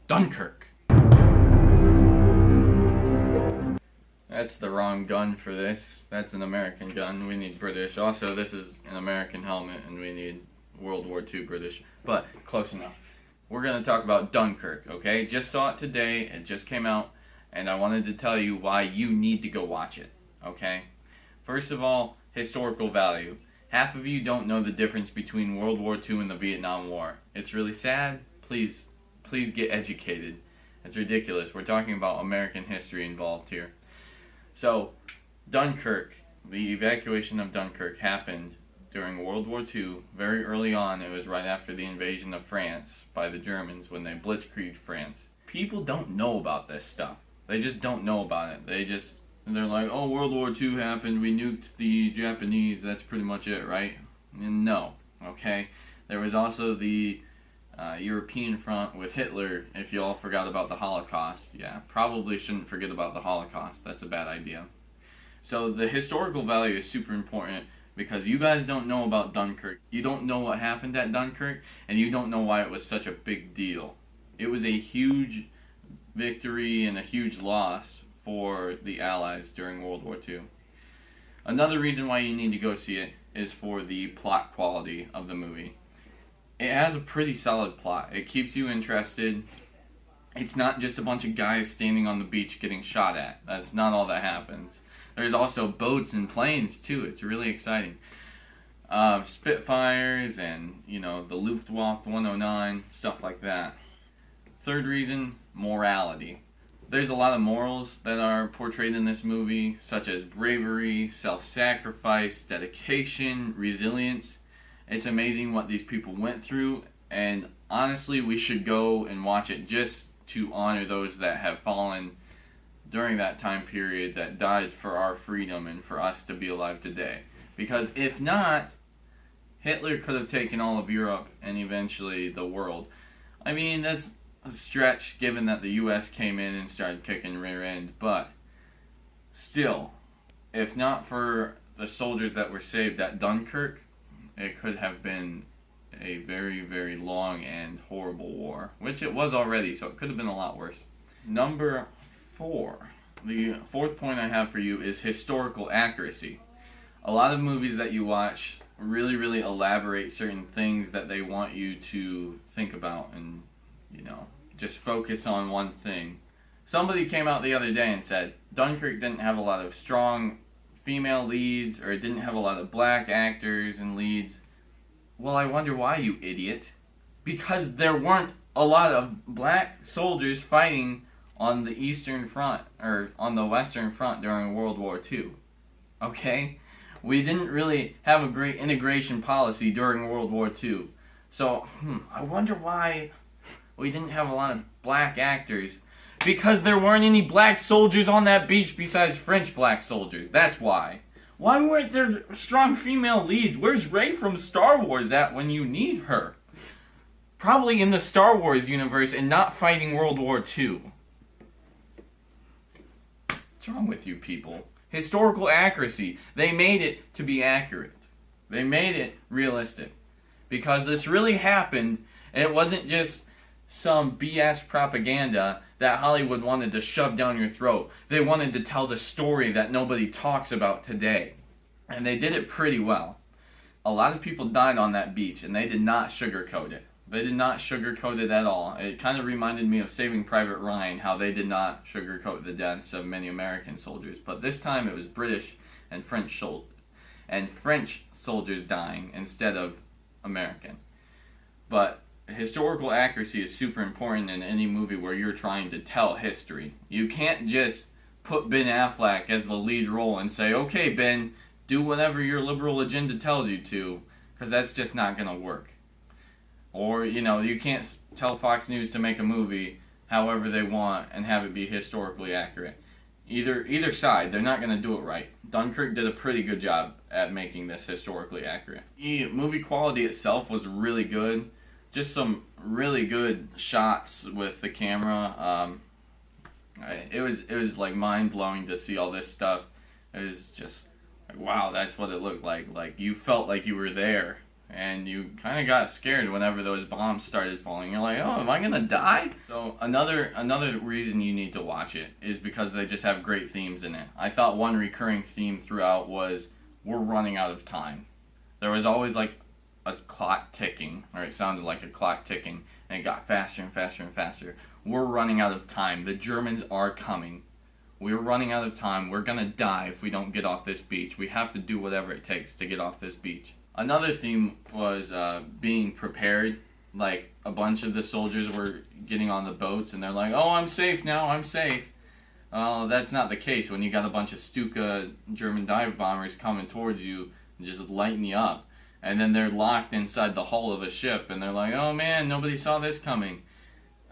Dunkirk. That's the wrong gun for this. That's an American gun. We need British. Also, this is an American helmet, and we need World War II British. But close enough. We're going to talk about Dunkirk, okay? Just saw it today. It just came out, and I wanted to tell you why you need to go watch it, okay? First of all, historical value. Half of you don't know the difference between World War II and the Vietnam War. It's really sad. Please get educated. It's ridiculous. We're talking about American history involved here. So, Dunkirk, the evacuation of Dunkirk happened during World War II. Very early on, it was right after the invasion of France by the Germans when they blitzkrieged France. People don't know about this stuff. They just don't know about it. They're like, oh, World War II happened, we nuked the Japanese, that's pretty much it, right? And no, okay? There was also the European front with Hitler, if you all forgot about the Holocaust. Yeah, probably shouldn't forget about the Holocaust. That's a bad idea. So the historical value is super important because you guys don't know about Dunkirk. You don't know what happened at Dunkirk, and you don't know why it was such a big deal. It was a huge victory and a huge loss for the Allies during World War II. Another reason why you need to go see it is for the plot quality of the movie. It has a pretty solid plot. It keeps you interested. It's not just a bunch of guys standing on the beach getting shot at. That's not all that happens. There's also boats and planes too. It's really exciting. Spitfires and, the Luftwaffe 109, stuff like that. Third reason, morality. There's a lot of morals that are portrayed in this movie, such as bravery, self-sacrifice, dedication, resilience. It's amazing what these people went through, and honestly, we should go and watch it just to honor those that have fallen during that time period that died for our freedom and for us to be alive today. Because if not, Hitler could have taken all of Europe and eventually the world. I mean, that's a stretch given that the U.S. came in and started kicking rear end, but still, if not for the soldiers that were saved at Dunkirk, it could have been a very, very long and horrible war, which it was already, so it could have been a lot worse. Number 4. The fourth point I have for you is historical accuracy. A lot of movies that you watch really, really elaborate certain things that they want you to think about and, just focus on one thing. Somebody came out the other day and said Dunkirk didn't have a lot of strong female leads, or it didn't have a lot of black actors and leads. Well, I wonder why, you idiot. Because there weren't a lot of black soldiers fighting on the Eastern Front, or on the Western Front during World War II. Okay? We didn't really have a great integration policy during World War II. So, I wonder why we didn't have a lot of black actors. Because there weren't any black soldiers on that beach besides French black soldiers. That's why. Why weren't there strong female leads? Where's Rey from Star Wars at when you need her? Probably in the Star Wars universe and not fighting World War II. What's wrong with you people? Historical accuracy. They made it to be accurate. They made it realistic. Because this really happened, and it wasn't just some BS propaganda that Hollywood wanted to shove down your throat. They wanted to tell the story that nobody talks about today. And they did it pretty well. A lot of people died on that beach, and they did not sugarcoat it. They did not sugarcoat it at all. It kind of reminded me of Saving Private Ryan, how they did not sugarcoat the deaths of many American soldiers. But this time it was British and French soldiers dying instead of American. But historical accuracy is super important in any movie where you're trying to tell history. You can't just put Ben Affleck as the lead role and say, okay, Ben, do whatever your liberal agenda tells you to, because that's just not going to work. Or, you can't tell Fox News to make a movie however they want and have it be historically accurate. Either side, they're not going to do it right. Dunkirk did a pretty good job at making this historically accurate. The movie quality itself was really good. Just some really good shots with the camera. It was like mind-blowing to see all this stuff. It was just like, wow, that's what it looked like. Like, you felt like you were there. and you kind of got scared whenever those bombs started falling. You're like, oh, am I gonna die? So another reason you need to watch it is because they just have great themes in it. I thought one recurring theme throughout was we're running out of time. There was always like a clock ticking, or it sounded like a clock ticking, and it got faster and faster and faster. We're running out of time. The Germans are coming. We're running out of time. We're gonna die if we don't get off this beach. We have to do whatever it takes to get off this beach. Another theme was being prepared. Like, a bunch of the soldiers were getting on the boats, and they're like, oh, I'm safe now, I'm safe. That's not the case when you got a bunch of Stuka German dive bombers coming towards you and just lighting you up. And then they're locked inside the hull of a ship, and they're like, oh man, nobody saw this coming.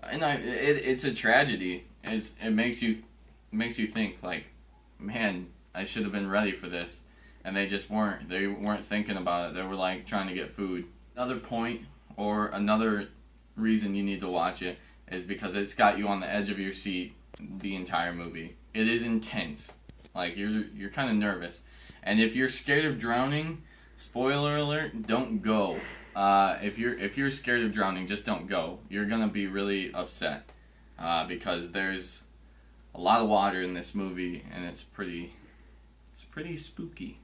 And it's a tragedy. It makes you think, like, man, I should have been ready for this. And they just weren't. They weren't thinking about it. They were like trying to get food. Another point, or another reason you need to watch it, is because it's got you on the edge of your seat the entire movie. It is intense. Like, you're kind of nervous. And if you're scared of drowning, spoiler alert, don't go. If you're scared of drowning, just don't go. You're gonna be really upset because there's a lot of water in this movie, and it's pretty spooky.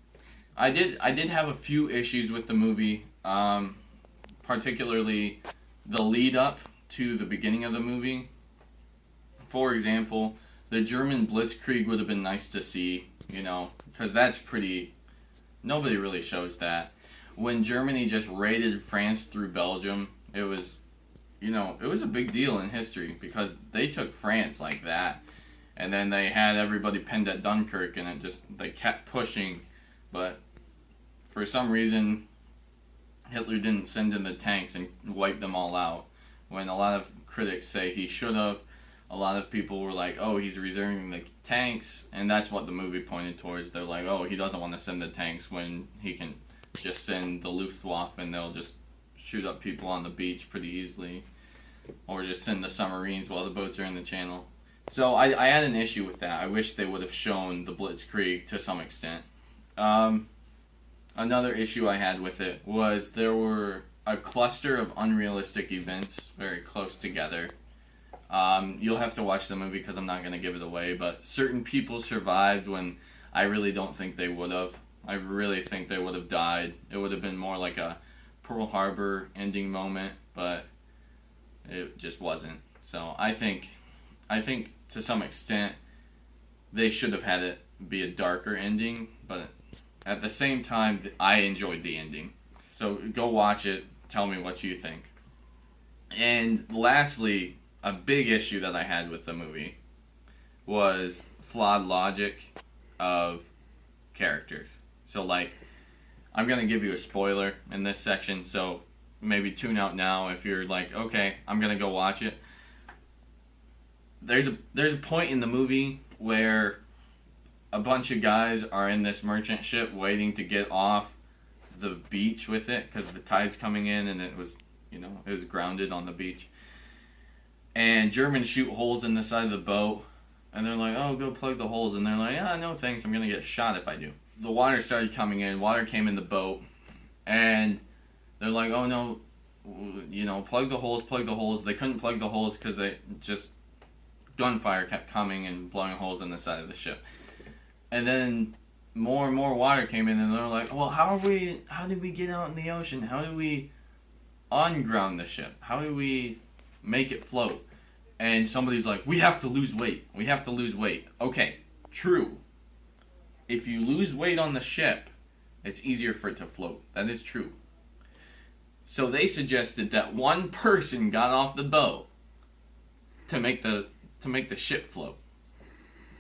I did have a few issues with the movie, particularly the lead up to the beginning of the movie. For example, the German blitzkrieg would have been nice to see, because that's pretty. Nobody really shows that. When Germany just raided France through Belgium, it was a big deal in history because they took France like that. And then they had everybody pinned at Dunkirk, and they kept pushing. But for some reason, Hitler didn't send in the tanks and wipe them all out. When a lot of critics say he should have, a lot of people were like, oh, he's reserving the tanks. And that's what the movie pointed towards. They're like, oh, he doesn't want to send the tanks when he can just send the Luftwaffe and they'll just shoot up people on the beach pretty easily. Or just send the submarines while the boats are in the channel. So I had an issue with that. I wish they would have shown the Blitzkrieg to some extent. Another issue I had with it was there were a cluster of unrealistic events very close together. You'll have to watch the movie because I'm not going to give it away, but certain people survived when I really don't think they would have. I really think they would have died. It would have been more like a Pearl Harbor ending moment, but it just wasn't. So I think to some extent they should have had it be a darker ending, but at the same time I enjoyed the ending. So go watch it, tell me what you think. And lastly, a big issue that I had with the movie was flawed logic of characters. So like, I'm going to give you a spoiler in this section, so maybe tune out now if you're like, okay, I'm going to go watch it. There's a point in the movie where a bunch of guys are in this merchant ship waiting to get off the beach with it because the tide's coming in and it was grounded on the beach. And Germans shoot holes in the side of the boat and they're like, oh, go plug the holes. And they're like, yeah, no thanks, I'm going to get shot if I do. The water started coming in, water came in the boat, and they're like, oh no, plug the holes. They couldn't plug the holes because gunfire kept coming and blowing holes in the side of the ship. And then more and more water came in, and they're like, well, how did we get out in the ocean? How do we unground the ship? How do we make it float? And somebody's like, we have to lose weight. Okay, true. If you lose weight on the ship, it's easier for it to float. That is true. So they suggested that one person got off the boat to make the ship float.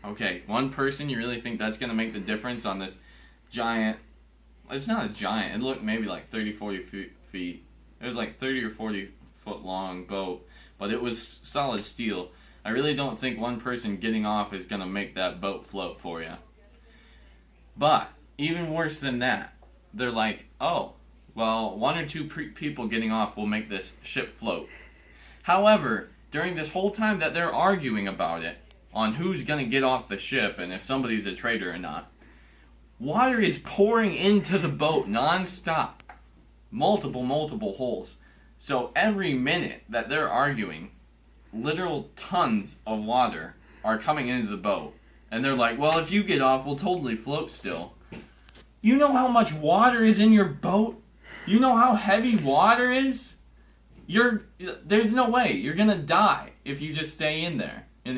Okay, one person, you really think that's going to make the difference on this giant... It's not a giant. It looked maybe like 30, 40 feet. It was like 30 or 40 foot long boat, but it was solid steel. I really don't think one person getting off is going to make that boat float for you. But, even worse than that, they're like, oh, well, one or two people getting off will make this ship float. However, during this whole time that they're arguing about it, on who's going to get off the ship and if somebody's a traitor or not, water is pouring into the boat non-stop. multiple holes. So every minute that they're arguing, literal tons of water are coming into the boat. And they're like, well, if you get off, we'll totally float still. You know how much water is in your boat? You know how heavy water is? There's no way. You're going to die if you just stay in there. And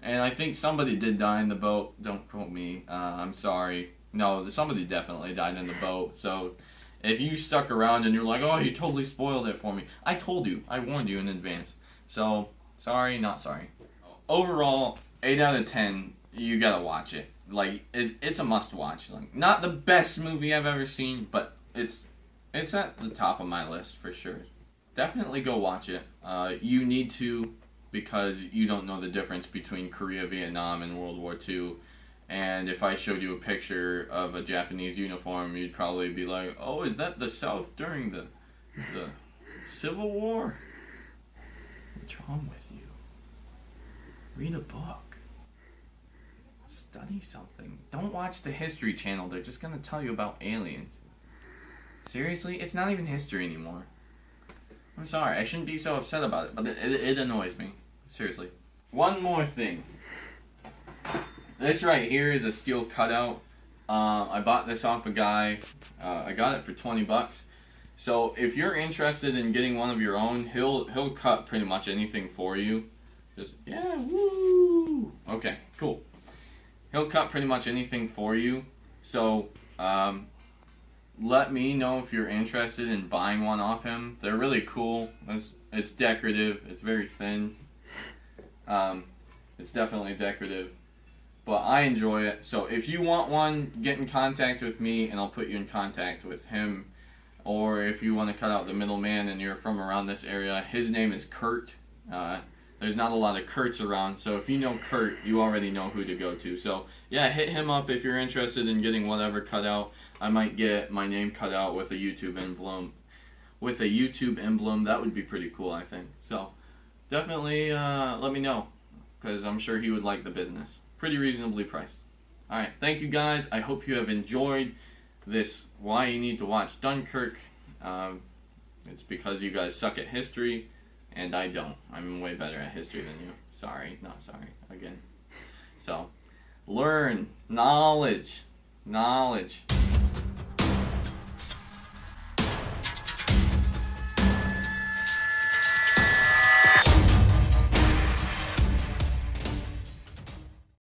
and I think somebody did die in the boat. Don't quote me. I'm sorry. No, somebody definitely died in the boat. So if you stuck around and you're like, oh, you totally spoiled it for me. I told you. I warned you in advance. So, sorry, not sorry. Overall, 8 out of 10. You gotta watch it. Like, it's a must watch. Like, not the best movie I've ever seen, but it's at the top of my list for sure. Definitely go watch it. You need to, because you don't know the difference between Korea, Vietnam, and World War II. And if I showed you a picture of a Japanese uniform, you'd probably be like, oh, is that the South during the Civil War? What's wrong with you? Read a book. Study something. Don't watch the History Channel. They're just gonna tell you about aliens. Seriously? It's not even history anymore. I'm sorry. I shouldn't be so upset about it, but it annoys me. Seriously. One more thing. This right here is a steel cutout. I bought this off a guy. I got it for $20. So if you're interested in getting one of your own, he'll cut pretty much anything for you. Just, yeah, woo! Okay, cool. He'll cut pretty much anything for you. So, let me know if you're interested in buying one off him. They're really cool. It's decorative. It's very thin. It's definitely decorative. But I enjoy it. So if you want one, get in contact with me and I'll put you in contact with him. Or if you want to cut out the middleman and you're from around this area, his name is Kurt. There's not a lot of Kurts around, so if you know Kurt, you already know who to go to. So, yeah, hit him up if you're interested in getting whatever cut out. I might get my name cut out with a YouTube emblem. That would be pretty cool, I think. So, definitely let me know, because I'm sure he would like the business. Pretty reasonably priced. Alright, thank you guys. I hope you have enjoyed this Why You Need to Watch Dunkirk. It's because you guys suck at history. And I don't. I'm way better at history than you. Sorry, not sorry. Again. So, learn. Knowledge.